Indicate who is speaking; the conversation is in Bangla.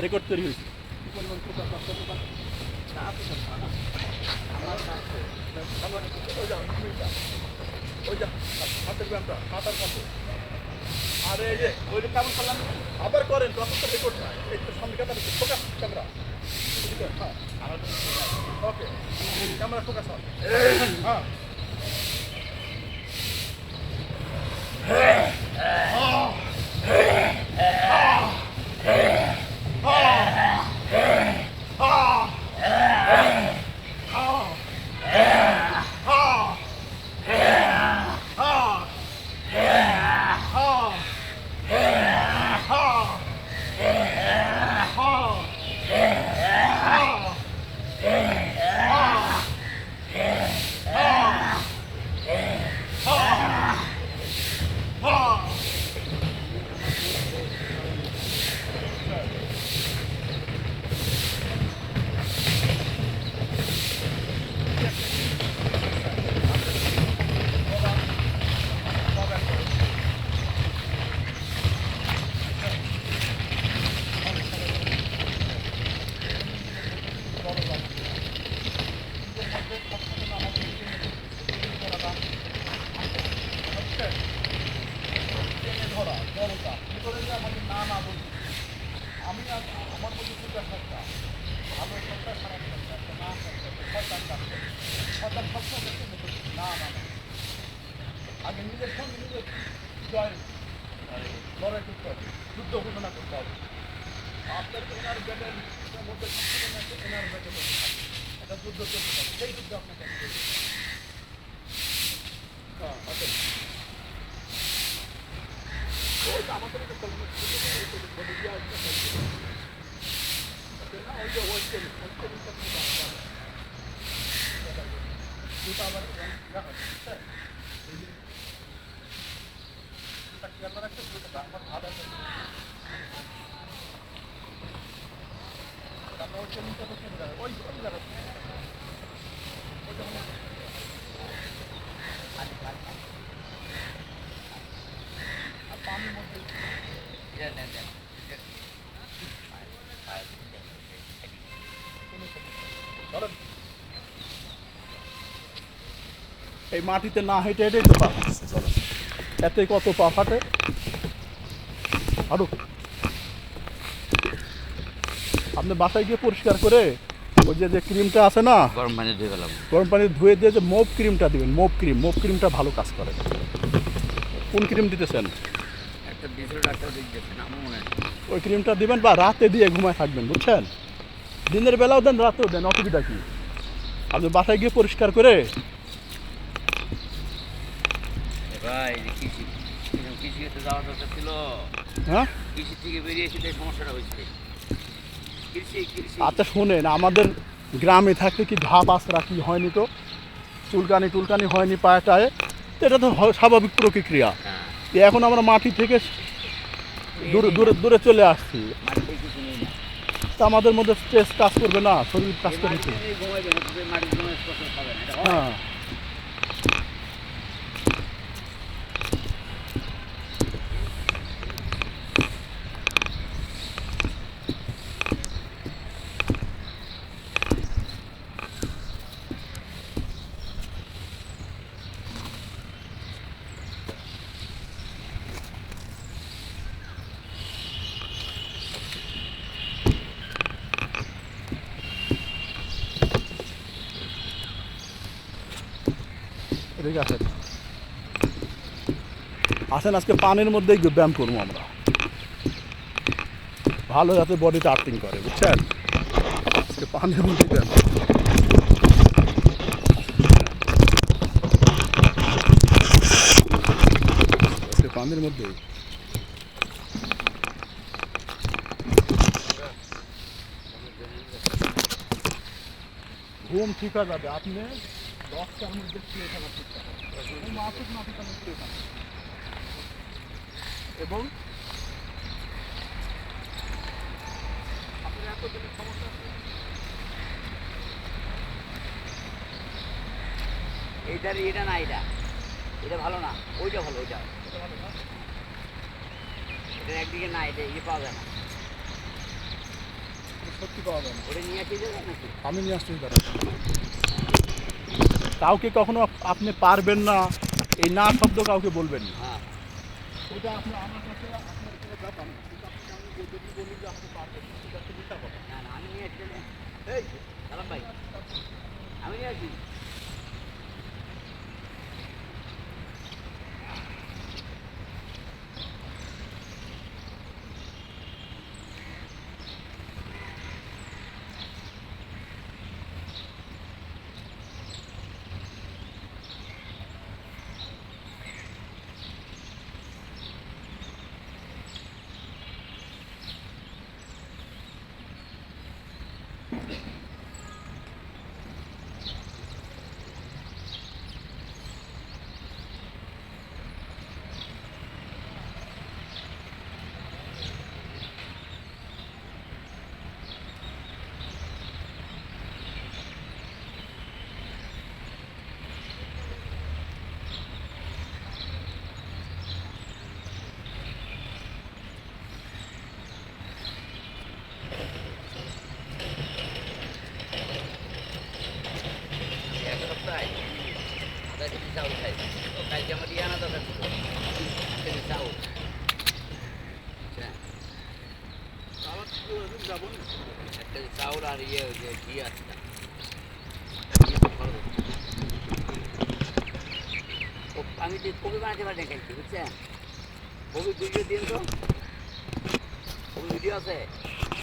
Speaker 1: রেকর্ড তৈরি হয়েছে। আর এই যে ওইটা কেমন করলাম আবার করেন তখন তো রেকর্ড না এই তো সামনে camera focus camera okay camera focus হয় হ্যাঁ আমি আমার মধ্যে দুটো সত্তা ভালো সত্তা খারাপ সত্তা একটা না সত্তা সত্তার সত্তা না না আগে নিজের সঙ্গে নিজের জয় লড়াই করতে হবে যুদ্ধ ঘোষণা করতে হবে আপনার এনার ব্যাটের মধ্যে এনার ব্যাটের মধ্যে একটা যুদ্ধ চলতে হবে সেই যুদ্ধ আপনাকে হ্যাঁ আচ্ছা আমাদের এই মাটিতে না হেঁটে হেঁটে তো পা এতে কত পা ফাটে আরো আপনি বাসায় গিয়ে পরিষ্কার করে ওই যে ক্রিমটা আছে না
Speaker 2: গরম পানি ধুয়ে গেলাম
Speaker 1: গরম পানি ধুয়ে দিয়ে যে মোভ ক্রিমটা দিবেন মোভ ক্রিমটা ভালো কাজ করে কোন ক্রিম দিতেছেন
Speaker 2: একটা ডিজেল ডাক্তার দিয়েছেন আমার মনে হয়
Speaker 1: ওই ক্রিমটা দিবেন বা রাতে দিয়ে ঘুমায় থাকবেন বুঝছেন দিনের বেলাও দেন রাতেও দেন অসুবিধা কি আপনি বাসায় গিয়ে পরিষ্কার করে
Speaker 2: ভাই কৃষিতে যাওয়ার দরকার ছিল
Speaker 1: হ্যাঁ
Speaker 2: কৃষি থেকে বেরিয়ে এসে এই সমস্যাটা হয়েছে কৃষি
Speaker 1: আচ্ছা শোনেন আমাদের গ্রামে থাকতে কি ঘা বাছরা কি হয়নি তো চুলকানি হয়নি পায়ে টায়ে তো এটা তো স্বাভাবিক প্রতিক্রিয়া এখন আমরা মাটি থেকে দূরে চলে আসছি তা আমাদের মধ্যে স্ট্রেস কাজ করবে না শরীর কাজ করে হ্যাঁ ঠিক আছে আসেন আজকে পানির মধ্যেই ব্যায়াম করবো আমরা ভালো যাতে বডিটা আর্থিং করে বুঝছেন আজকে পানির মধ্যেই ব্যায়াম আজকে পানির মধ্যেই ঘুম ঠিক হয়ে যাবে আপনি 10টার মধ্যে শুয়ে থাকার চেষ্টা করবেন মাসুক না ঠিক আমি শুয়ে থাকবেন এবং আপনার এতদিনের সমস্যা
Speaker 2: এটা না এটা ভালো না ওইটা ভালো ওইটা এটা একদিকে না এটা পাওয়া যায় না
Speaker 1: সত্যি পাওয়া যায় না।
Speaker 2: ওটা নিয়ে আসি যাবে নাকি?
Speaker 1: আমি নিয়ে আসতেছি দাঁড়া। কাউকে কখনো আপনি পারবেন না এই না শব্দ কাউকে বলবেন না।
Speaker 2: হ্যাঁ
Speaker 1: ওটা আপনার আমার কাছে আপনার কোনো ব্যাপার না, কিন্তু আপনি আমি যদি বলি যে আপনি পারবেন না সেটা একটা মিথ্যা কথা।
Speaker 2: না না আমি নিয়ে আসছি না।
Speaker 1: এই
Speaker 2: সালাম ভাই আমি নিয়ে আসি। এক সপ্তাহে আধা কেজি চাউল খাই। তো কালকে আমার ইয়ে আনা দরকার ছিল, 1 কেজি চাউল। আচ্ছা
Speaker 1: আমার যাবো না।
Speaker 2: 1 কেজি চাউল আর ইয়ে ওই যে ঘি আছে না, ঘি তো খরচ হচ্ছে। আমি যে কবি বানাতে পারি না কালকে বুঝছেন, কবি ভিডিও দিন তো, কবি ভিডিও আছে।